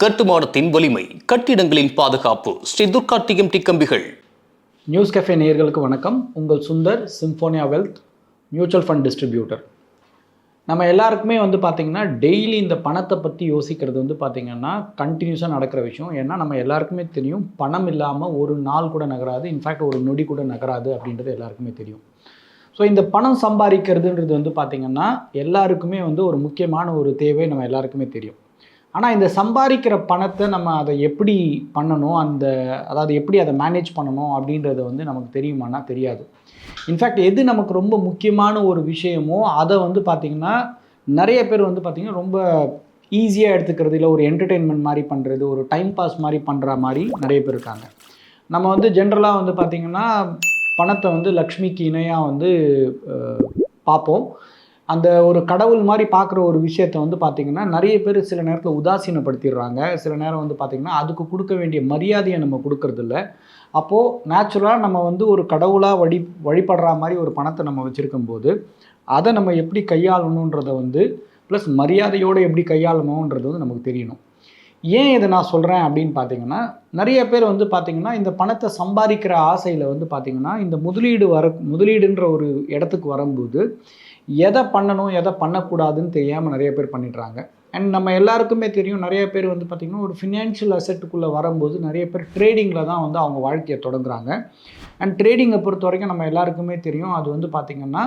கட்டுமானத்தின் வலிமை, கட்டிடங்களின் பாதுகாப்பு. ஸ்ரீ துர்கா டிஎம்டி கம்பிகள். நியூஸ் கஃபே நேயர்களுக்கு வணக்கம். உங்கள் Sundar, Symphonia wealth mutual fund distributor. நம்ம எல்லாருக்குமே பார்த்திங்கன்னா டெய்லி இந்த பணத்தை பற்றி யோசிக்கிறது பார்த்திங்கன்னா கண்டினியூஸாக நடக்கிற விஷயம். ஏன்னா நம்ம எல்லாருக்குமே தெரியும், பணம் இல்லாமல் ஒரு நாள் கூட நகராது, இன்ஃபேக்ட் ஒரு நொடி கூட நகராது அப்படின்றது எல்லாருக்குமே தெரியும். ஸோ இந்த பணம் சம்பாதிக்கிறதுன்றது பார்த்திங்கன்னா எல்லாருக்குமே ஒரு முக்கியமான ஒரு தேவை, நம்ம எல்லாருக்குமே தெரியும். ஆனால் இந்த சம்பாதிக்கிற பணத்தை நம்ம அதை எப்படி பண்ணணும், அதாவது எப்படி அதை மேனேஜ் பண்ணணும் அப்படின்றது நமக்கு தெரியுமானா தெரியாது. இன்ஃபேக்ட் எது நமக்கு ரொம்ப முக்கியமான ஒரு விஷயமோ அதை பார்த்திங்கன்னா நிறைய பேர் பார்த்திங்கன்னா ரொம்ப ஈஸியாக எடுத்துக்கிறது, இல்லை ஒரு என்டர்டெயின்மெண்ட் மாதிரி பண்ணுறது, ஒரு டைம் பாஸ் மாதிரி பண்ணுற மாதிரி நிறைய பேர் இருக்காங்க. நம்ம ஜென்ரலாக பார்த்திங்கன்னா பணத்தை லக்ஷ்மிக்கு இணையாக பார்ப்போம். அந்த ஒரு கடவுள் மாதிரி பார்க்குற ஒரு விஷயத்தை பார்த்திங்கன்னா நிறைய பேர் சில நேரத்தில் உதாசீனப்படுத்திடுறாங்க. சில நேரம் பார்த்திங்கன்னா அதுக்கு கொடுக்க வேண்டிய மரியாதையை நம்ம கொடுக்கறதில்ல. அப்போது நேச்சுரலாக நம்ம ஒரு கடவுளாக வழிபடுற மாதிரி ஒரு பணத்தை நம்ம வச்சுருக்கும்போது அதை நம்ம எப்படி கையாளணுன்றதை ப்ளஸ் மரியாதையோடு எப்படி கையாளணுன்றது நமக்கு தெரியணும். ஏன் இதை நான் சொல்கிறேன் அப்படின்னு பார்த்திங்கன்னா, நிறைய பேர் பார்த்திங்கன்னா இந்த பணத்தை சம்பாதிக்கிற ஆசையில் பார்த்திங்கன்னா இந்த முதலீடுன்ற ஒரு இடத்துக்கு வரும்போது எதை பண்ணணும் எதை பண்ணக்கூடாதுன்னு தெரியாமல் நிறைய பேர் பண்ணிடுறாங்க. அண்ட் நம்ம எல்லாருக்குமே தெரியும், நிறைய பேர் பார்த்திங்கன்னா ஒரு ஃபினான்ஷியல் அசெட்டுக்குள்ளே வரும்போது நிறைய பேர் ட்ரேடிங்கில் தான் அவங்க வாழ்க்கையை தொடங்குறாங்க. அண்ட் ட்ரேடிங்கை பொறுத்த வரைக்கும் நம்ம எல்லாருக்குமே தெரியும், அது பார்த்திங்கன்னா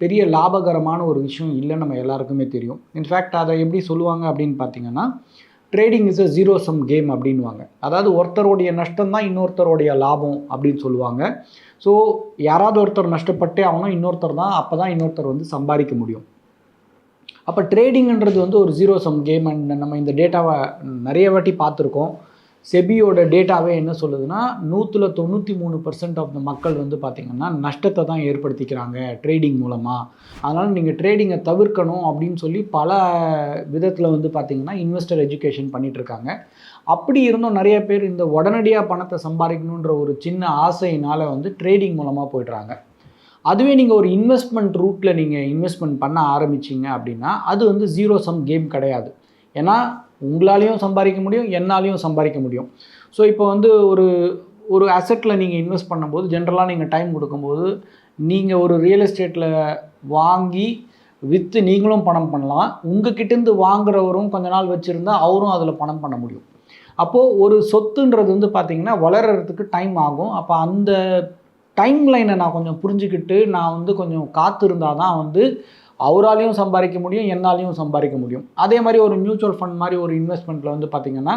பெரிய லாபகரமான ஒரு விஷயம் இல்லைன்னு நம்ம எல்லாருக்குமே தெரியும். இன்ஃபேக்ட் அதை எப்படி சொல்லுவாங்க அப்படின்னு பார்த்திங்கன்னா, trading is a zero sum game அப்படின்வாங்க. அதாவது ஒருத்தருடைய நஷ்டம் தான் இன்னொருத்தருடைய லாபம் அப்படின்னு சொல்லுவாங்க. ஸோ யாராவது ஒருத்தர் நஷ்டப்பட்டே ஆகணும், இன்னொருத்தர் தான், அப்போ தான் இன்னொருத்தர் சம்பாதிக்க முடியும். அப்போ ட்ரேடிங்ன்றது ஒரு ஜீரோ சம் கேம். அண்ட் நம்ம இந்த டேட்டாவை நிறைய வாட்டி பார்த்துருக்கோம். செபியோட டேட்டாவே என்ன சொல்லுதுன்னா, 193% ஆஃப் த மக்கள் பார்த்திங்கன்னா நஷ்டத்தை தான் ஏற்படுத்திக்கிறாங்க ட்ரேடிங் மூலமாக. அதனால் நீங்கள் ட்ரேடிங்கை தவிர்க்கணும் அப்படின்னு சொல்லி பல விதத்தில் பார்த்திங்கன்னா இன்வெஸ்டர் எஜுகேஷன் பண்ணிகிட்ருக்காங்க. அப்படி இருந்தும் நிறைய பேர் இந்த உடனடியாக பணத்தை சம்பாதிக்கணுன்ற ஒரு சின்ன ஆசையினால் ட்ரேடிங் மூலமாக போய்ட்றாங்க. அதுவே நீங்கள் ஒரு இன்வெஸ்ட்மெண்ட் ரூட்டில் நீங்கள் இன்வெஸ்ட்மெண்ட் பண்ண ஆரம்பிச்சிங்க அப்படின்னா அது ஜீரோ சம் கேம் கிடையாது. ஏன்னா உங்களாலையும் சம்பாதிக்க முடியும், என்னாலையும் சம்பாதிக்க முடியும். ஸோ இப்போ ஒரு அசெட்டில் நீங்கள் இன்வெஸ்ட் பண்ணும்போது ஜென்ரலாக நீங்கள் டைம் கொடுக்கும்போது நீங்கள் ஒரு ரியல் எஸ்டேட்டில் வாங்கி விற்று நீங்களும் பணம் பண்ணலாம். உங்ககிட்டேருந்து வாங்குறவரும் கொஞ்ச நாள் வச்சுருந்தா அவரும் அதில் பணம் பண்ண முடியும். அப்போது ஒரு சொத்துன்றது பார்த்திங்கன்னா வளர்கிறதுக்கு டைம் ஆகும். அப்போ அந்த டைம் லைனை நான் கொஞ்சம் புரிஞ்சுக்கிட்டு நான் கொஞ்சம் காத்திருந்தால் தான் அவராலையும் சம்பாதிக்க முடியும், என்னாலையும் சம்பாதிக்க முடியும். அதே மாதிரி ஒரு மியூச்சுவல் ஃபண்ட் மாதிரி ஒரு இன்வெஸ்ட்மெண்ட்டில் பார்த்திங்கன்னா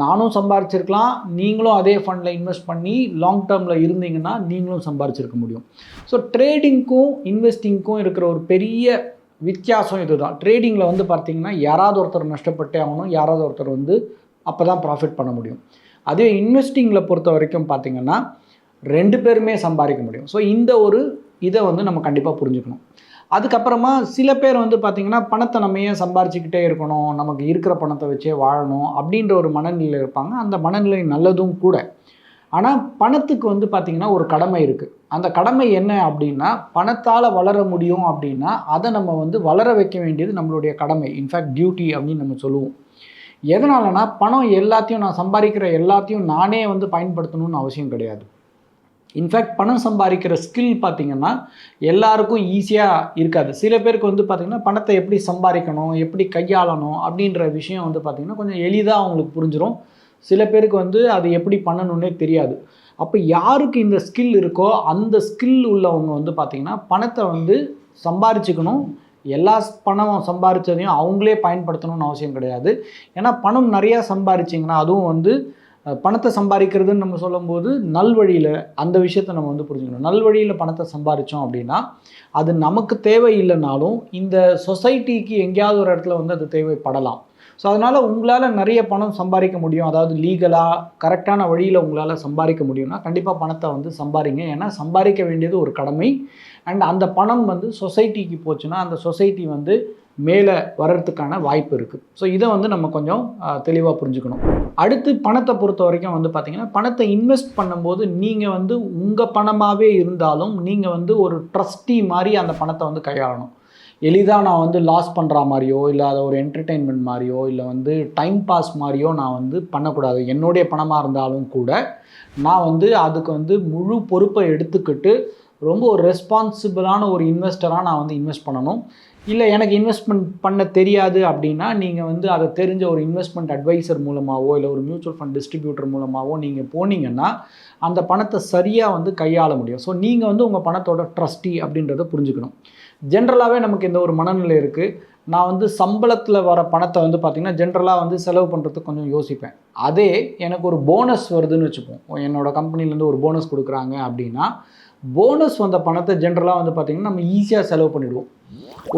நானும் சம்பாரிச்சிருக்கலாம், நீங்களும் அதே ஃபண்டில் இன்வெஸ்ட் பண்ணி லாங் டேர்மில் இருந்தீங்கன்னா நீங்களும் சம்பாரிச்சிருக்க முடியும். ஸோ ட்ரேடிங்க்கும் இன்வெஸ்டிங்க்கும் இருக்கிற ஒரு பெரிய வித்தியாசம் இது தான். ட்ரேடிங்கில் பார்த்திங்கன்னா யாராவது ஒருத்தர் நஷ்டப்பட்டே ஆகணும், யாராவது ஒருத்தர் அப்போ தான் ப்ராஃபிட் பண்ண முடியும். அதே இன்வெஸ்டிங்கில் பொறுத்த வரைக்கும் பார்த்திங்கன்னா 2 பேருமே சம்பாதிக்க முடியும். ஸோ இந்த ஒரு இதை நம்ம கண்டிப்பாக புரிஞ்சுக்கணும். அதுக்கப்புறமா சில பேர் பார்த்திங்கன்னா பணத்தை நம்ம ஏன் சம்பாரிச்சிக்கிட்டே இருக்கணும், நமக்கு இருக்கிற பணத்தை வச்சே வாழணும் அப்படின்ற ஒரு மனநிலையில் இருப்பாங்க. அந்த மனநிலை நல்லதும் கூட. ஆனால் பணத்துக்கு பார்த்திங்கன்னா ஒரு கடமை இருக்குது. அந்த கடமை என்ன அப்படின்னா, பணத்தால் வளர முடியும் அப்படின்னா அதை நம்ம வளர வைக்க வேண்டியது நம்மளுடைய கடமை, இன்ஃபேக்ட் டியூட்டி அப்படின்னு நம்ம சொல்லுவோம். எதனாலனா பணம் எல்லாத்தையும் நான் சம்பாதிக்கிற எல்லாத்தையும் நானே பயன்படுத்தணும்னு அவசியம் கிடையாது. இன்ஃபேக்ட் பணம் சம்பாதிக்கிற ஸ்கில் பார்த்திங்கன்னா எல்லாருக்கும் ஈஸியாக இருக்காது. சில பேருக்கு பார்த்திங்கன்னா பணத்தை எப்படி சம்பாதிக்கணும், எப்படி கையாளணும் அப்படின்ற விஷயம் பார்த்திங்கன்னா கொஞ்சம் எளிதாக அவங்களுக்கு புரிஞ்சிடும். சில பேருக்கு அது எப்படி பண்ணணுன்னே தெரியாது. அப்போ யாருக்கு இந்த ஸ்கில் இருக்கோ அந்த ஸ்கில் உள்ளவங்க பார்த்திங்கன்னா பணத்தை சம்பாரிச்சுக்கணும். எல்லா பணம் சம்பாரித்ததையும் அவங்களே பயன்படுத்தணும்னு அவசியம் கிடையாது. ஏன்னா பணம் நிறையா சம்பாரிச்சிங்கன்னா அதுவும் பணத்தை சம்பாதிக்கிறதுன்னு நம்ம சொல்லும்போது நல்வழியில் அந்த விஷயத்தை நம்ம புரிஞ்சுக்கணும். நல்வழியில் பணத்தை சம்பாதிச்சோம் அப்படின்னா அது நமக்கு தேவை இல்லைனாலும் இந்த சொசைட்டிக்கு எங்கேயாவது ஒரு இடத்துல அது தேவைப்படலாம். ஸோ அதனால் உங்களால் நிறைய பணம் சம்பாதிக்க முடியும், அதாவது லீகலாக கரெக்டான வழியில் உங்களால் சம்பாதிக்க முடியும்னா கண்டிப்பாக பணத்தை சம்பாதிங்க. ஏன்னா சம்பாதிக்க வேண்டியது ஒரு கடமை. அண்ட் அந்த பணம் சொசைட்டிக்கு போச்சுன்னா அந்த சொசைட்டி மேலே வர்றதுக்கான வாய்ப்பு இருக்குது. ஸோ இதை நம்ம கொஞ்சம் தெளிவாக புரிஞ்சுக்கணும். அடுத்து பணத்தை பொறுத்த வரைக்கும் பார்த்திங்கன்னா பணத்தை இன்வெஸ்ட் பண்ணும்போது நீங்கள் உங்கள் பணமாகவே இருந்தாலும் நீங்கள் ஒரு ட்ரஸ்டி மாதிரி அந்த பணத்தை கையாளணும். எளிதாக நான் வந்து லாஸ் பண்ணுற மாதிரியோ இல்லை அதை ஒரு என்டர்டெயின்மெண்ட் மாதிரியோ இல்லை வந்து டைம் பாஸ் மாதிரியோ நான் வந்து பண்ணக்கூடாது. என்னுடைய பணமாக இருந்தாலும் கூட நான் வந்து அதுக்கு வந்து முழு பொறுப்பை எடுத்துக்கிட்டு ரொம்ப ஒரு ரெஸ்பான்சிபிளான ஒரு இன்வெஸ்டராக நான் வந்து இன்வெஸ்ட் பண்ணணும். இல்லை எனக்கு இன்வெஸ்ட்மெண்ட் பண்ண தெரியாது அப்படின்னா நீங்கள் வந்து அதை தெரிஞ்ச ஒரு இன்வெஸ்ட்மெண்ட் அட்வைசர் மூலமாகவோ இல்லை ஒரு மியூச்சுவல் ஃபண்ட் டிஸ்ட்ரிபியூட்டர் மூலமாகவோ நீங்கள் போனீங்கன்னா அந்த பணத்தை சரியாக வந்து கையாள முடியும். ஸோ நீங்கள் வந்து உங்கள் பணத்தோட ட்ரஸ்டி அப்படின்றத புரிஞ்சுக்கணும். ஜென்ரலாகவே நமக்கு இந்த ஒரு மனநிலை இருக்குது. நான் வந்து சம்பளத்தில் வர பணத்தை வந்து பார்த்திங்கன்னா ஜென்ரலாக வந்து செலவு பண்ணுறதுக்கு கொஞ்சம் யோசிப்பேன். அதே எனக்கு ஒரு போனஸ் வருதுன்னு வச்சுப்போம், என்னோடய கம்பெனிலேருந்து ஒரு போனஸ் கொடுக்குறாங்க அப்படின்னா போனஸ் வந்த பணத்தை ஜென்ரலாக வந்து பார்த்திங்கன்னா நம்ம ஈஸியாக செலவு பண்ணிவிடுவோம்.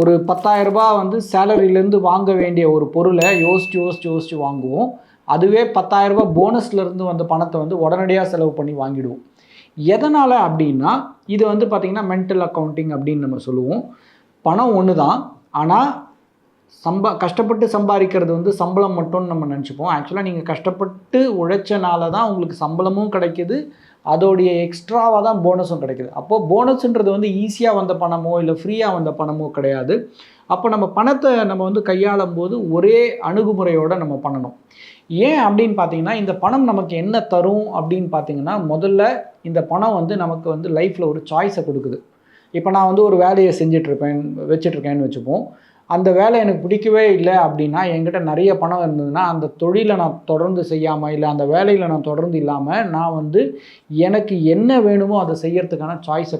ஒரு 10,000 ரூபாய் வந்து சேலரியிலேருந்து வாங்க வேண்டிய ஒரு பொருளை யோசித்து வாங்குவோம். அதுவே 10,000 ரூபாய் போனஸ்லேருந்து வந்த பணத்தை வந்து உடனடியாக செலவு பண்ணி வாங்கிடுவோம். எதனால் அப்படின்னா இது வந்து பார்த்திங்கன்னா மென்டல் அக்கௌண்டிங் அப்படின்னு நம்ம சொல்லுவோம். பணம் ஒன்று தான், ஆனால் கஷ்டப்பட்டு சம்பாதிக்கிறது வந்து சம்பளம் மட்டும்னு நம்ம நினச்சிப்போம். ஆக்சுவலாக நீங்கள் கஷ்டப்பட்டு உழைச்சனால தான் உங்களுக்கு சம்பளமும் கிடைக்கிது, அதோடைய எக்ஸ்ட்ராவாக தான் போனஸும் கிடைக்கிது. அப்போது போனஸ்ன்றது வந்து ஈஸியாக வந்த பணமோ இல்லை ஃப்ரீயாக வந்த பணமோ கிடையாது. அப்போ நம்ம பணத்தை நம்ம வந்து கையாளும் போது ஒரே அணுகுமுறையோடு நம்ம பண்ணணும். ஏன் அப்படின்னு பார்த்தீங்கன்னா இந்த பணம் நமக்கு என்ன தரும் அப்படின்னு பார்த்தீங்கன்னா முதல்ல இந்த பணம் வந்து நமக்கு வந்து லைஃப்பில் ஒரு சாய்ஸை கொடுக்குது. இப்போ நான் வந்து ஒரு வேலையை வச்சிட்ருக்கேன்னு வச்சுப்போம். அந்த வேலை எனக்கு பிடிக்கவே இல்லை அப்படின்னா என்கிட்ட நிறைய பணம் இருந்ததுன்னா அந்த தொழிலை நான் தொடர்ந்து செய்யாமல் இல்லை அந்த வேலையில் நான் தொடர்ந்து இல்லாமல் நான் வந்து எனக்கு என்ன வேணுமோ அதை செய்யறதுக்கான சாய்ஸை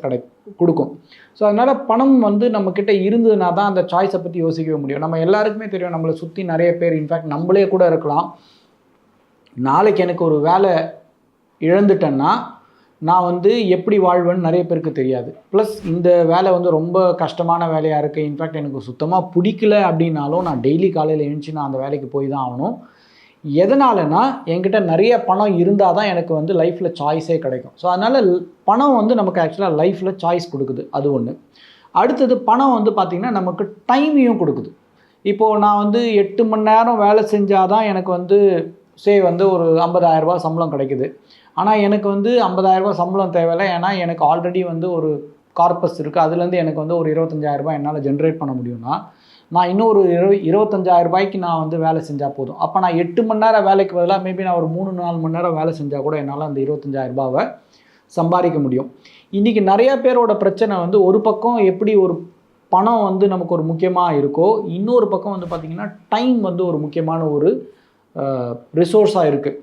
கொடுக்கும். ஸோ அதனால் பணம் வந்து நம்மக்கிட்ட இருந்ததுனா தான் அந்த சாய்ஸை பற்றி யோசிக்கவே முடியும். நம்ம எல்லாருக்குமே தெரியும், நம்மளை சுற்றி நிறைய பேர், இன்ஃபேக்ட் நம்மளே கூட இருக்கலாம், நாளைக்கு எனக்கு ஒரு வேலை இழந்துட்டேன்னா நான் வந்து எப்படி வாழ்வேன்னு நிறைய பேருக்கு தெரியாது. ப்ளஸ் இந்த வேலை வந்து ரொம்ப கஷ்டமான வேலையாக இருக்குது, இன்ஃபேக்ட் எனக்கு சுத்தமாக பிடிக்கல அப்படின்னாலும் நான் டெய்லி காலையில் எழுந்துச்சி நான் அந்த வேலைக்கு போய் தான் ஆகணும். எதனாலனா என்கிட்ட நிறைய பணம் இருந்தால் தான் எனக்கு வந்து லைஃப்பில் சாய்ஸே கிடைக்கும். ஸோ அதனால் பணம் வந்து நமக்கு ஆக்சுவலாக லைஃப்பில் சாய்ஸ் கொடுக்குது, அது ஒன்று. அடுத்தது பணம் வந்து பார்த்திங்கன்னா நமக்கு டைமையும் கொடுக்குது. இப்போது நான் வந்து 8 மணி நேரம் வேலை செஞ்சால் தான் எனக்கு வந்து வந்து ஒரு 50,000 ரூபாய் சம்பளம் கிடைக்குது. ஆனால் எனக்கு வந்து 50,000 ரூபாய் சம்பளம் தேவையில்லை, ஏன்னா எனக்கு ஆல்ரெடி வந்து ஒரு கார்பஸ் இருக்குது, அதுலேருந்து எனக்கு வந்து ஒரு 25,000 ரூபாய் என்னால் ஜென்ரேட் பண்ண முடியும்னா நான் இன்னும் ஒரு 25,000 ரூபாய்க்கு நான் வந்து வேலை செஞ்சால் போதும். அப்போ நான் 8 மணி நேரம் வேலைக்கு பதிலாக மேபி நான் ஒரு 3-4 மணி நேரம் வேலை செஞ்சால் கூட என்னால் அந்த 25,000 ரூபாவை சம்பாதிக்க முடியும். இன்றைக்கி நிறையா பேரோட பிரச்சனை வந்து ஒரு பக்கம் எப்படி ஒரு பணம் வந்து நமக்கு ஒரு முக்கியமாக இருக்கோ, இன்னொரு பக்கம் வந்து பார்த்திங்கன்னா டைம் வந்து ஒரு முக்கியமான ஒரு ரிசோர்ஸாக இருக்குது.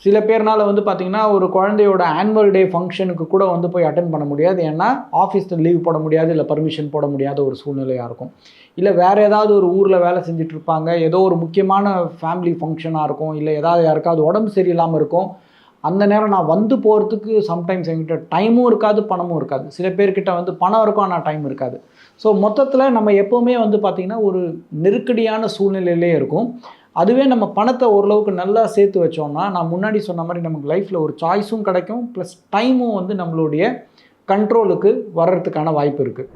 சில பேர்னால் வந்து பார்த்திங்கன்னா ஒரு குழந்தையோட ஆனுவல் டே ஃபங்க்ஷனுக்கு கூட வந்து போய் அட்டென்ட் பண்ண முடியாது, ஏன்னா ஆஃபீஸில் லீவ் போட முடியாது, இல்லை பர்மிஷன் போட முடியாத ஒரு சூழ்நிலையாக இருக்கும். இல்லை வேறு ஏதாவது ஒரு ஊரில் வேலை செஞ்சிட்ருப்பாங்க, ஏதோ ஒரு முக்கியமான ஃபேமிலி ஃபங்க்ஷனாக இருக்கும், இல்லை ஏதாவது யாருக்காவது உடம்பு சரியில்லாமல் இருக்கும். அந்த நேரம் நான் வந்து போகிறதுக்கு சம்டைம்ஸ் என்கிட்ட டைமும் இருக்காது, பணமும் இருக்காது. சில பேர்கிட்ட வந்து பணம் இருக்கும், ஆனால் டைம் இருக்காது. ஸோ மொத்தத்தில் நம்ம எப்போவுமே வந்து பார்த்திங்கன்னா ஒரு நெருக்கடியான சூழ்நிலையிலே இருக்கும். அதுவே நம்ம பணத்தை ஓரளவுக்கு நல்லா சேர்த்து வச்சோம்னா நான் முன்னாடி சொன்ன மாதிரி நமக்கு லைஃப்பில் ஒரு சாய்ஸும் கிடைக்கும், ப்ளஸ் டைமும் வந்து நம்மளுடைய கண்ட்ரோலுக்கு வர்றதுக்கான வாய்ப்பு இருக்குது.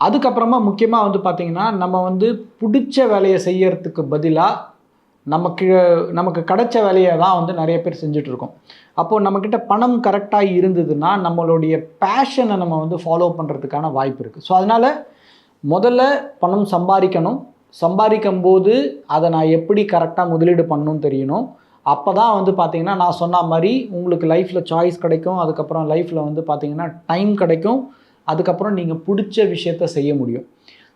அதுக்கப்புறமா முக்கியமாக வந்து பார்த்திங்கன்னா நம்ம வந்து பிடிச்ச வேலையை செய்யறதுக்கு பதிலாக நமக்கு கிடைச்ச வேலையை தான் வந்து நிறைய பேர் செஞ்சிட்ருக்கோம். அப்போது நம்மக்கிட்ட பணம் கரெக்டாக இருந்ததுன்னா நம்மளுடைய பேஷனை நம்ம வந்து ஃபாலோ பண்ணுறதுக்கான வாய்ப்பு இருக்குது. ஸோ அதனால் முதல்ல பணம் சம்பாதிக்கும் போது அதை நான் எப்படி கரெக்டாக முதலீடு பண்ணணும்னு தெரியணும். அப்போ தான் வந்து பார்த்திங்கன்னா நான் சொன்ன மாதிரி உங்களுக்கு லைஃப்பில் சாய்ஸ் கிடைக்கும், அதுக்கப்புறம் லைஃப்பில் வந்து பார்த்திங்கன்னா டைம் கிடைக்கும், அதுக்கப்புறம் நீங்கள் பிடிச்ச விஷயத்த செய்ய முடியும்.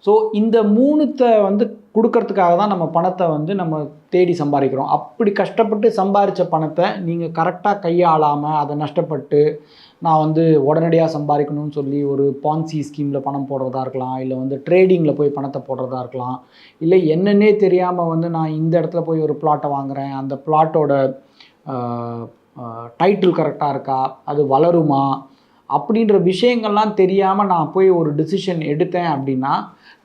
ஸோ இந்த 3த்தை வந்து கொடுக்கறதுக்காக தான் நம்ம பணத்தை வந்து நம்ம தேடி சம்பாதிக்கிறோம். அப்படி கஷ்டப்பட்டு சம்பாதிச்ச பணத்தை நீங்கள் கரெக்டாக கையாளாமல் அதை நஷ்டப்பட்டு நான் வந்து உடனடியாக சம்பாதிக்கணும்னு சொல்லி ஒரு பான்சி ஸ்கீமில் பணம் போடுறதா இருக்கலாம், இல்லை வந்து ட்ரேடிங்கில் போய் பணத்தை போடுறதா இருக்கலாம், இல்லை என்னன்னே தெரியாமல் வந்து நான் இந்த இடத்துல போய் ஒரு பிளாட்டை வாங்குகிறேன், அந்த பிளாட்டோட டைட்டில் கரெக்டாக இருக்கா, அது வளருமா, அப்படின்ற விஷயங்கள்லாம் தெரியாமல் நான் போய் ஒரு டிசிஷன் எடுத்தேன் அப்படின்னா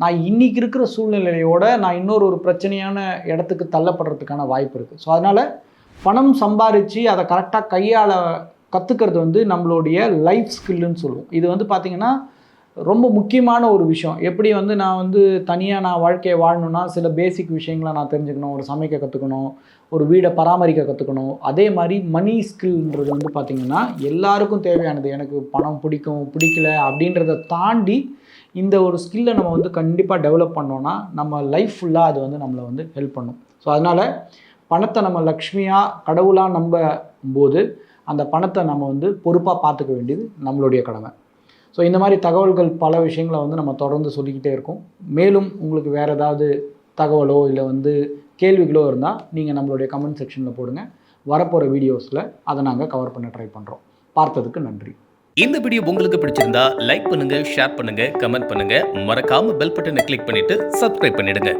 நான் இன்றைக்கி இருக்கிற சூழ்நிலையோட நான் இன்னொரு பிரச்சனையான இடத்துக்கு தள்ளப்படுறதுக்கான வாய்ப்பு இருக்குது. ஸோ அதனால் பணம் சம்பாதிச்சு அதை கரெக்டாக கையாள கற்றுக்கிறது வந்து நம்மளுடைய லைஃப் ஸ்கில்லுன்னு சொல்லுவோம். இது வந்து பார்த்திங்கன்னா ரொம்ப முக்கியமான ஒரு விஷயம். எப்படி வந்து நான் வந்து தனியாக நான் வாழ்க்கையை வாழணுன்னா சில பேசிக் விஷயங்களை நான் தெரிஞ்சுக்கணும், ஒரு சமைக்க கற்றுக்கணும், ஒரு வீடை பராமரிக்க கற்றுக்கணும். அதே மாதிரி மணி ஸ்கில்ன்றது வந்து பார்த்திங்கன்னா எல்லாருக்கும் தேவையானது. எனக்கு பணம் பிடிக்கும் பிடிக்கல அப்படின்றத தாண்டி இந்த ஒரு ஸ்கில்லை நம்ம வந்து கண்டிப்பாக டெவலப் பண்ணோன்னா நம்ம லைஃப் ஃபுல்லாக அது வந்து நம்மளை வந்து ஹெல்ப் பண்ணும். ஸோ அதனால் பணத்தை நம்ம லக்ஷ்மியாக கடவுளாக நம்பும்போது அந்த பணத்தை நம்ம வந்து பொறுப்பாக பார்த்துக்க வேண்டியது நம்மளுடைய கடமை. ஸோ இந்த மாதிரி தகவல்கள் பல விஷயங்களை வந்து நம்ம தொடர்ந்து சொல்லிக்கிட்டே இருக்கோம். மேலும் உங்களுக்கு வேறு ஏதாவது தகவலோ இல்லை வந்து கேள்விகளோ இருந்தால் நீங்கள் நம்மளுடைய கமெண்ட் செக்ஷனில் போடுங்க. வரப்போகிற வீடியோஸில் அதை நாங்கள் கவர் பண்ண ட்ரை பண்ணுறோம். பார்த்ததுக்கு நன்றி. இந்த வீடியோ உங்களுக்கு பிடிச்சிருந்தா லைக் பண்ணுங்க, ஷேர் பண்ணுங்க, கமெண்ட் பண்ணுங்க. மறக்காம பெல் பட்டனை கிளிக் பண்ணிட்டு சப்ஸ்கிரைப் பண்ணிடுங்க.